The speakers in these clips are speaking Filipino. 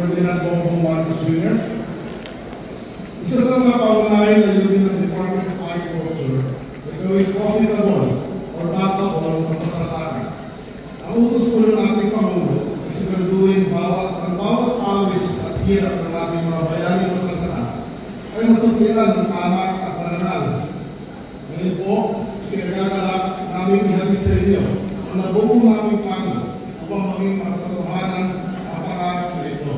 Ferdinand Bongbong Marcos Jr. Isa sa mga paunahin na layunin ng Department of Agriculture ay gawing profitable or bankable ang magsasaka. Ang utos po ng ating Pangulo ay siguraduhin ang bawat awis at hirap ng ating mga bayani magsasaka ay masuklian ng tama at parangal. Ngayon po, kinagagalak namin ihatid sa inyo ang nabuong naming plano upang maging makatotohanan ang pangarap na ito.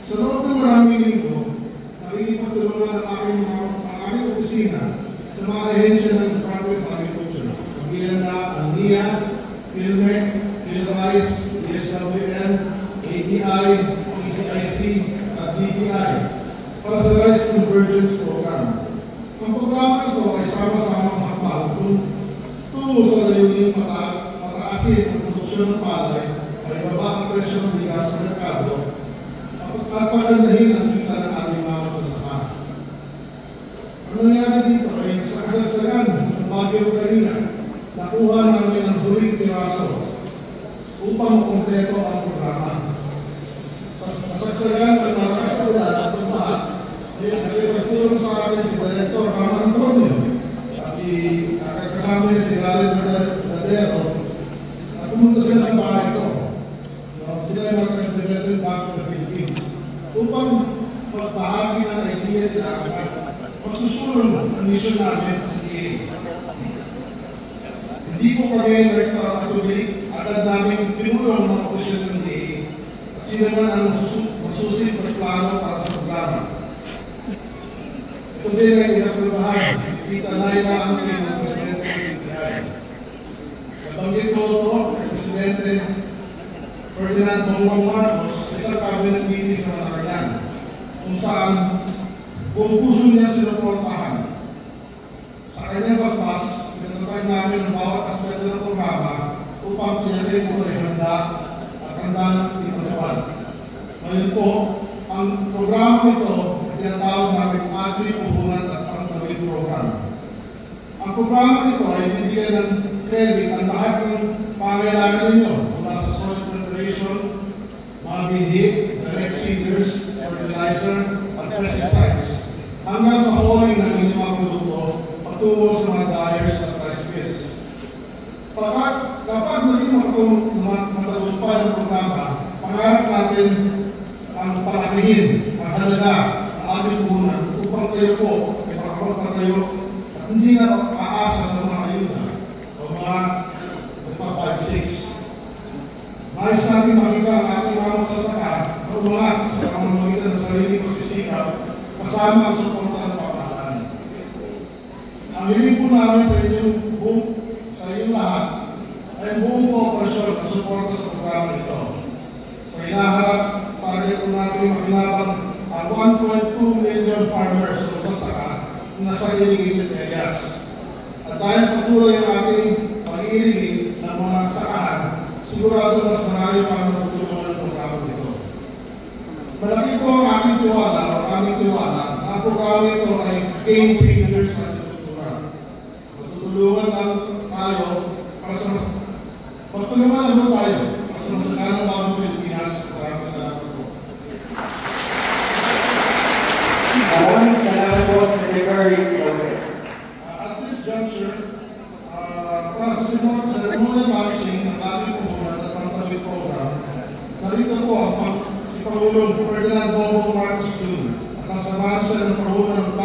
Sa loob ng maraming linggo, nakikipagtulungan ang aking opisina sa mga ahensya ng Department of Agriculture. Kabilang na ang NIA, PhilMec, PhilRice, DSWN, ADI, ECIC, at DPI para sa Rice Convergence Program. Ang programa ito ay sama-samang hakbang tungo sa layunin mataasin ang produksyon ng palay ay baba ang presyo ng bigas sa merkado at pagandahin ang kita ng ating mga magsasaka. Ang nangyari dito ay sa kasagsagan ng Baguio kanina, nakuha namin ang huling piraso upang makompleto ang programa. Sa kasagsagan ng malakas na ulan at pagbaha, nagpagtulong sa akin si Director Ramon Antonio at kasama niya si Ralen Madero at pumunta sila sa bahay ito. Sila ay mag-development back to the Philippines upang magbahagi ng idea nila at magsusulong ang mission namin sa DA. Hindi po kami nagpapatuloy agad namin pinulong mga opisyon ng DA at sila man ang masusit ng plano para sa programa. Ito din ay inaprubahan, kita na ang ng Presidente ng PTI. Nabanggit ko ito ng Presidente Ferdinand Bongbong Marcos sa isang cabinet meeting sa Malacanang, kung saan buong puso niya sinuportahan. Sa kanyang basbas, pinatutag namin ang bawat aspeto ng programa upang tinakin ito ay handa at handang ipatupad. Ngayon po, ang programa ito tinatawag namin Agri-Puhunan at Pangtawid Program. Ang programa ito ay bibigyan ng credit ang lahat ng pangailangan ninyo mula sa soil preparation, mga bihi, direct seeders, fertilizer, at pesticides, hanggang sa hauling ng inyong mga produkto patungo sa mga dyers at rice mills. Kapag naging matagumpay ang programa, pangarap natin ang palakihin ang halaga ng ating puhunan upang tayo po ay makapagpatayo at hindi na aasa sa mga ayuda o mga 5-6. Nais natin makita ang ating mga magsasaka na umangat sa pamamagitan ng sarili pagsisikap kasama ang suporta ng pamahalaan. Ang hiling po namin sa inyong lahat ay buong kooperasyon at suporta sa programa ito. Sa hinaharap, target po natin makinabang ang 1.2 million farmers o magsasaka na sa irrigated areas. At dahil patuloy ang ating pag-irrigate ng mga sakahan, sigurado mas marami pa ang matutulungan ng programa ito. Malaki po ang aming tiwala na ang programa ito ay game changer sa agrikultura. Matutulungan lang tayo para sa magtulungan naman tayo para sa masaganang bagong Pilipinas. Maraming salamat po. Maraming salamat po, Secretary. At this juncture, para sa ceremonial launching ng ating puhunan at pangtawid program, narito po si Pangulong Ferdinand Bongbong Marcos Jr. at sasamahan siya ng Pangulo ng